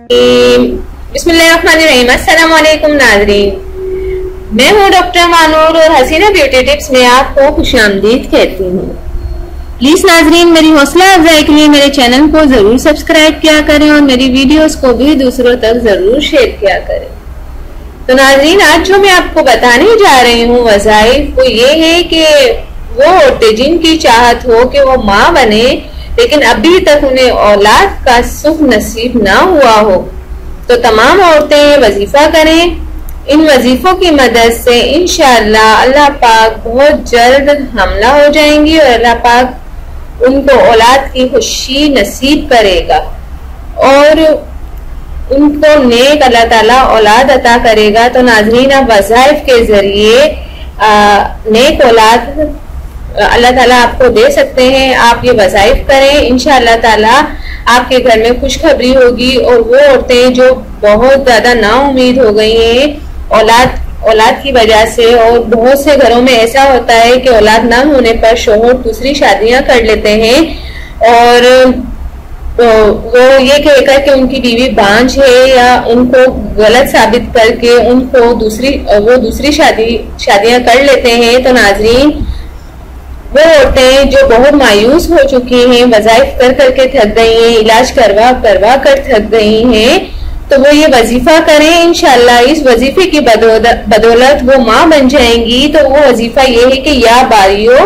बिस्मिल्लाहिर्रहमानिर्रहीम। अस्सलाम वालेकुम नाज़रीन, मैं हूँ डॉक्टर मानूर और हसीना ब्यूटी टिप्स में आपको खुशामदीद कहती हूँ। प्लीज नाज़रीन, मेरी हौसला अफजाई के लिए मेरे चैनल को जरूर सब्सक्राइब किया करें और मेरी वीडियोस को भी दूसरों तक जरूर शेयर किया करें। तो नाज़रीन, आज जो मैं आपको बताने जा रही हूँ वज़ाइफ, वो ये है कि वो औरतें जिनकी चाहत हो कि वो माँ बने लेकिन अभी तक उन्हें औलाद का सुख नसीब ना हुआ हो, तो तमाम औरतें ये वजीफा करें। इन वजीफों की मदद से इंशाअल्लाह अल्लाह पाक बहुत जल्द हमला हो जाएंगी और अल्लाह पाक उनको औलाद की खुशी नसीब करेगा और उनको नेक अल्लाह ताला औलाद अता करेगा। तो नाज़रीन, आप वज़ाइफ के जरिए नेक औलाद अल्लाह ताला आपको दे सकते हैं। आप ये वज़ाइफ करें, इंशाअल्लाह ताला आपके घर में खुशखबरी होगी। और वो औरतें जो बहुत ज्यादा नाउम्मीद हो गई हैं औलाद की वजह से, और बहुत से घरों में ऐसा होता है कि औलाद ना होने पर शोहर दूसरी शादियां कर लेते हैं और वो ये कहकर कि उनकी बीवी बांझ है या उनको गलत साबित करके उनको दूसरी शादियां कर लेते हैं। तो नाज़रीन, वो औरतें जो बहुत मायूस हो चुकी हैं, वज़ाइफ कर करके थक गई हैं, इलाज करवा कर थक गई हैं, तो वो ये वजीफा करें। इंशाअल्लाह इस वजीफे की बदौलत वो माँ बन जाएंगी। तो वो वजीफा ये है कि या बारियों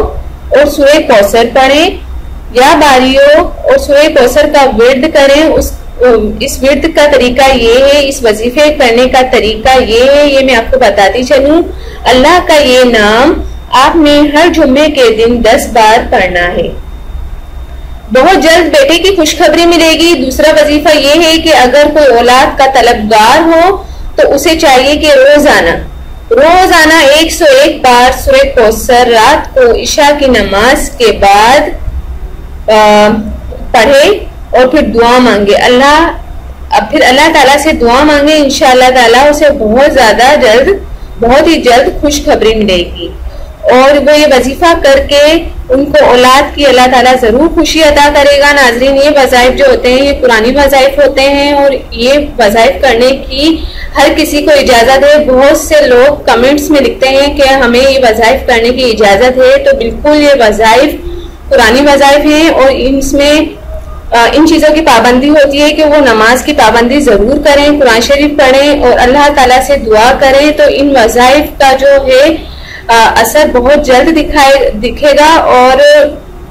और सूरह कौसर पढ़ें, या बारियों और सूरह कौसर का विर्द करें। इस विर्द का तरीका ये है, इस वजीफे करने का तरीका ये है, ये मैं आपको बताती चलूं। अल्लाह का ये नाम आपने हर जुम्मे के दिन 10 बार पढ़ना है। बहुत जल्द बेटे की खुशखबरी मिलेगी। दूसरा वजीफा ये है कि अगर कोई औलाद का तलबगार हो तो उसे चाहिए कि रोजाना 101 बार सूरह कौसर रात को इशा की नमाज के बाद पढ़े और फिर दुआ मांगे। फिर अल्लाह ताला से दुआ मांगे। इंशाअल्लाह ताला उसे बहुत ही जल्द खुशखबरी मिलेगी और वो ये वजीफा करके उनको औलाद की अल्लाह ताला जरूर खुशी अता करेगा। नाजरीन, ये वज़ाइफ जो होते हैं ये पुरानी वज़ाइफ होते हैं और ये वज़ाइफ करने की हर किसी को इजाजत है। बहुत से लोग कमेंट्स में लिखते हैं कि हमें ये वज़ाइफ करने की इजाजत है, तो बिल्कुल ये वज़ाइफ पुरानी वज़ाइफ है और इसमें इन चीजों की पाबंदी होती है कि वो नमाज की पाबंदी जरूर करें, कुरान शरीफ पढ़ें और अल्लाह ताला से दुआ करें। तो इन वज़ाइफ का जो है असर बहुत जल्द दिखेगा। और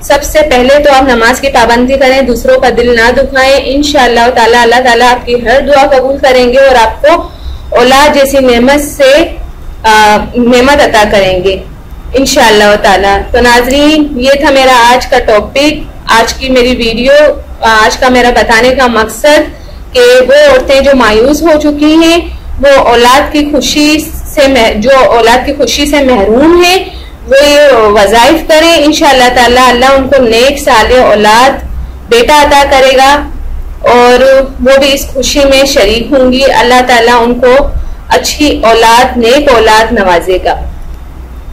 सबसे पहले तो आप नमाज की पाबंदी करें, दूसरों का दिल ना दुखाएं। इंशाअल्लाह ताला अल्लाह ताला आपकी हर दुआ कबूल करेंगे और आपको औलाद जैसी नेमत अता करेंगे इंशाअल्लाह ताला। तो नाजरीन, ये था मेरा आज का टॉपिक, आज की मेरी वीडियो, आज का मेरा बताने का मकसद कि वो औरतें जो मायूस हो चुकी हैं, वो औलाद की खुशी से महरूम है, वो ये वज़ाइफ करें। इंशाअल्लाह ताला अल्लाह उनको नेक साले औलाद बेटा अता करेगा और वो भी इस खुशी में शरीक होंगी। अल्लाह ताला उनको अच्छी औलाद, नेक औलाद नवाजेगा।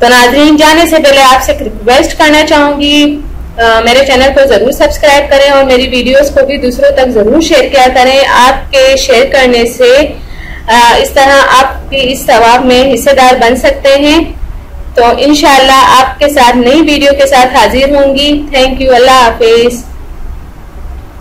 तो नाज़रीन, जाने से पहले आपसे रिक्वेस्ट करना चाहूंगी, मेरे चैनल को जरूर सब्सक्राइब करें और मेरी वीडियोस को भी दूसरों तक जरूर शेयर किया करें। आपके शेयर करने से इस तरह आपकी इस सवाब में हिस्सेदार बन सकते हैं। तो इंशाअल्लाह आपके साथ नई वीडियो के साथ हाजिर होंगी। Thank you. Allah Hafiz.